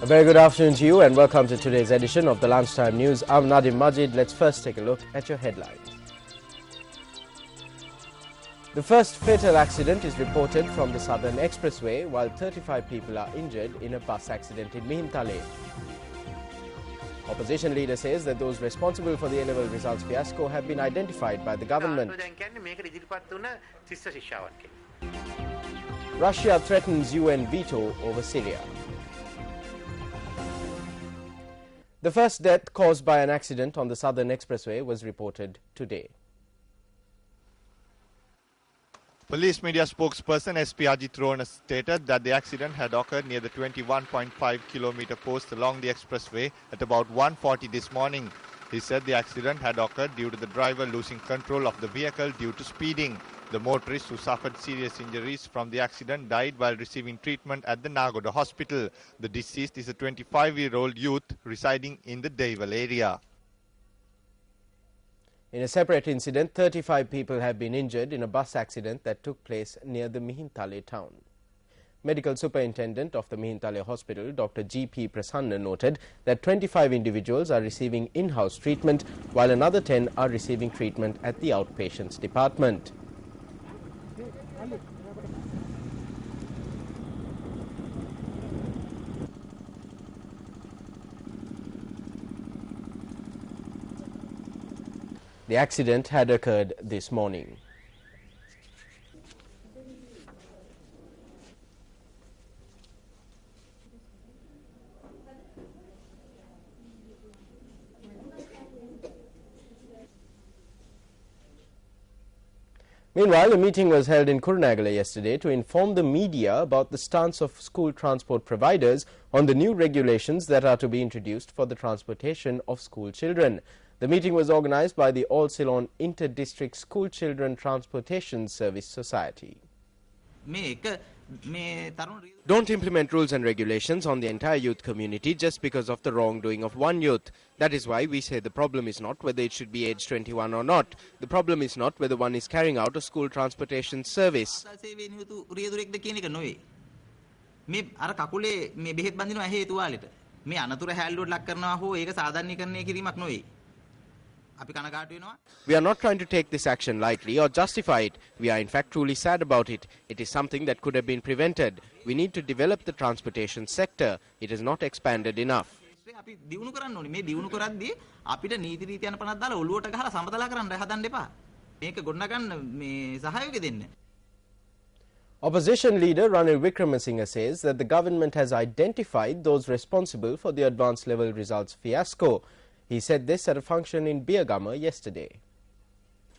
A very good afternoon to you and welcome to today's edition of the Lunchtime News. I'm Nadim Majid. Let's first take a look at your headlines. The first fatal accident is reported from the Southern Expressway, while 35 people are injured in a bus accident in Mihintale. Opposition leader says that those responsible for the A-level results fiasco have been identified by the government. Russia threatens UN veto over Syria. The first death caused by an accident on the Southern Expressway was reported today. Police media spokesperson SP Ajit Rona stated that the accident had occurred near the 21.5-kilometer post along the expressway at about 1:40 this morning. He said the accident had occurred due to the driver losing control of the vehicle due to speeding. The motorist, who suffered serious injuries from the accident, died while receiving treatment at the Nagoda hospital. The deceased is a 25-year-old youth residing in the Deval area. In a separate incident, 35 people have been injured in a bus accident that took place near the Mihintale town. Medical Superintendent of the Mihintale Hospital, Dr. G.P. Prasanna, noted that 25 individuals are receiving in-house treatment, while another 10 are receiving treatment at the outpatients department. The accident had occurred this morning. Meanwhile, a meeting was held in Kurunegala yesterday to inform the media about the stance of school transport providers on the new regulations that are to be introduced for the transportation of school children. The meeting was organized by the All Ceylon Inter-District School Children Transportation Service Society. Don't implement rules and regulations on the entire youth community just because of the wrongdoing of one youth. That is why we say the problem is not whether it should be age 21 or not. The problem is not whether one is carrying out a school transportation service. We are not trying to take this action lightly or justify it. We are in fact truly sad about it. It is something that could have been prevented. We need to develop the transportation sector. It is not expanded enough. Opposition leader Ranil Wickremesinghe says that the government has identified those responsible for the advanced level results fiasco. He said this at a function in Biyagama yesterday.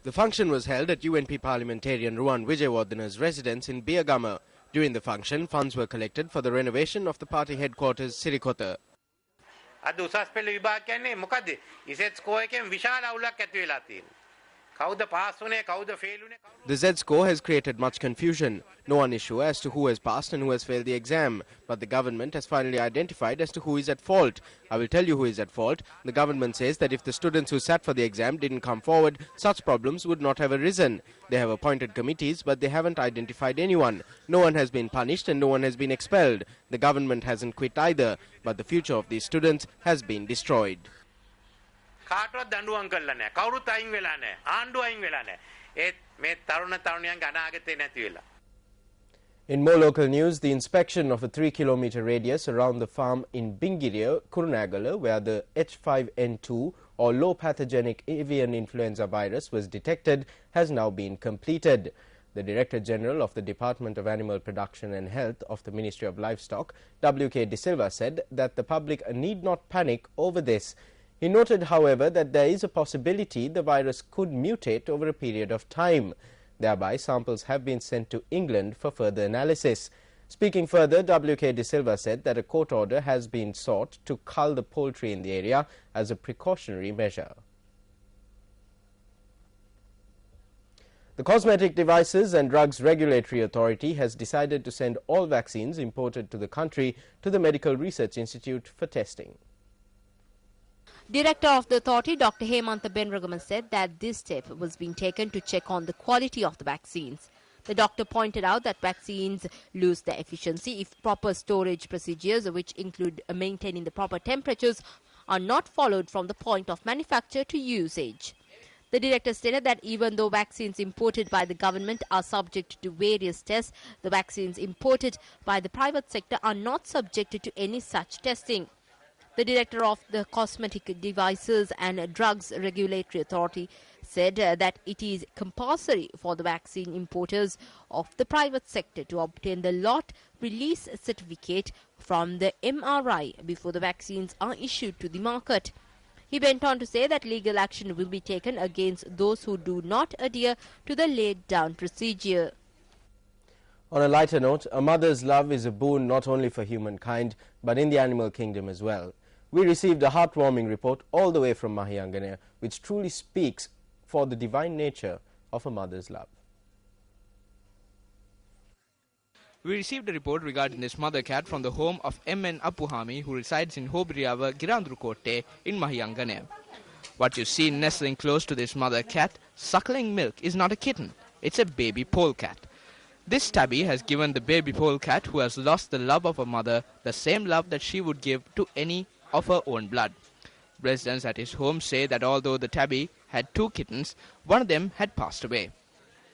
The function was held at UNP parliamentarian Ruwan Wijewardena's residence in Biyagama. During the function, funds were collected for the renovation of the party headquarters, Sirikota. The Z-score has created much confusion. No one is sure as to who has passed and who has failed the exam. But the government has finally identified as to who is at fault. I will tell you who is at fault. The government says that if the students who sat for the exam didn't come forward, such problems would not have arisen. They have appointed committees, but they haven't identified anyone. No one has been punished and no one has been expelled. The government hasn't quit either, but the future of these students has been destroyed. In more local news, the inspection of a 3-kilometer radius around the farm in Bingiriya, Kurunegala, where the H5N2 or low pathogenic avian influenza virus was detected, has now been completed. The Director General of the Department of Animal Production and Health of the Ministry of Livestock, W.K. De Silva, said that the public need not panic over this. He noted, however, that there is a possibility the virus could mutate over a period of time. Thereby, samples have been sent to England for further analysis. Speaking further, W.K. De Silva said that a court order has been sought to cull the poultry in the area as a precautionary measure. The Cosmetic Devices and Drugs Regulatory Authority has decided to send all vaccines imported to the country to the Medical Research Institute for testing. Director of the authority, Dr. Hemantha Benragama, said that this step was being taken to check on the quality of the vaccines. The doctor pointed out that vaccines lose their efficiency if proper storage procedures, which include maintaining the proper temperatures, are not followed from the point of manufacture to usage. The director stated that even though vaccines imported by the government are subject to various tests, the vaccines imported by the private sector are not subjected to any such testing. The director of the Cosmetic Devices and Drugs Regulatory Authority said that it is compulsory for the vaccine importers of the private sector to obtain the lot release certificate from the MRI before the vaccines are issued to the market. He went on to say that legal action will be taken against those who do not adhere to the laid down procedure. On a lighter note, a mother's love is a boon not only for humankind but in the animal kingdom as well. We received a heartwarming report all the way from Mahayangana, which truly speaks for the divine nature of a mother's love. We received a report regarding this mother cat from the home of M.N. Appuhami, who resides in Hobiriava, Girandrukotte in Mahayangana. What you see nestling close to this mother cat, suckling milk, is not a kitten, it's a baby polecat. This tabby has given the baby polecat, who has lost the love of her mother, the same love that she would give to any of her own blood. Residents at his home say that although the tabby had 2 kittens, one of them had passed away.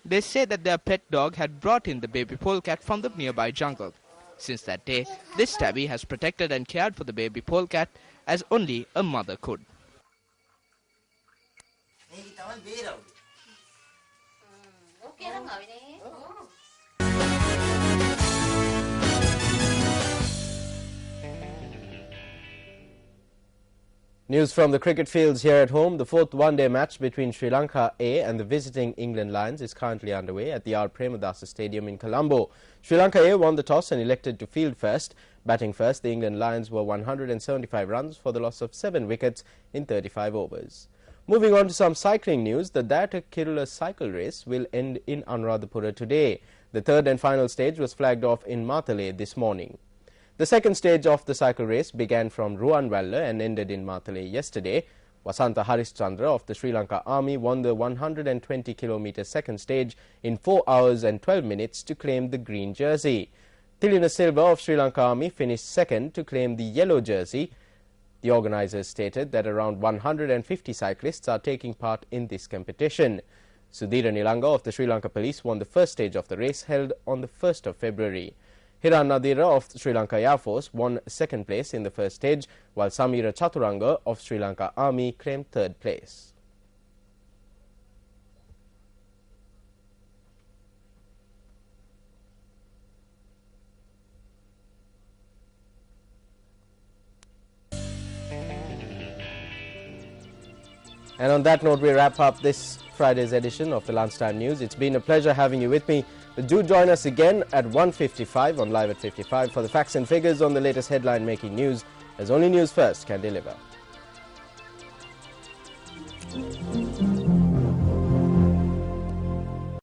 They say that their pet dog had brought in the baby polecat from the nearby jungle. Since that day, this tabby has protected and cared for the baby polecat as only a mother could. News from the cricket fields here at home. The 4th one-day match between Sri Lanka A and the visiting England Lions is currently underway at the R. Premadasa Stadium in Colombo. Sri Lanka A won the toss and elected to field first. Batting first, the England Lions were 175 runs for the loss of 7 wickets in 35 overs. Moving on to some cycling news, the Dayataka Kirula cycle race will end in Anuradhapura today. The 3rd and final stage was flagged off in Matale this morning. The second stage of the cycle race began from Ruwanwalla and ended in Matale yesterday. Wasantha Harishchandra of the Sri Lanka Army won the 120-kilometre second stage in 4 hours and 12 minutes to claim the green jersey. Tilina Silva of Sri Lanka Army finished second to claim the yellow jersey. The organisers stated that around 150 cyclists are taking part in this competition. Sudhira Nilanga of the Sri Lanka Police won the first stage of the race held on the 1st of February. Hiran Nadira of Sri Lanka Air Force won second place in the first stage, while Samira Chaturanga of Sri Lanka Army claimed 3rd place. And on that note, we wrap up this Friday's edition of the Lunchtime News. It's been a pleasure having you with me. Do join us again at 1:55 on Live at 55 for the facts and figures on the latest headline-making news, as only News First can deliver.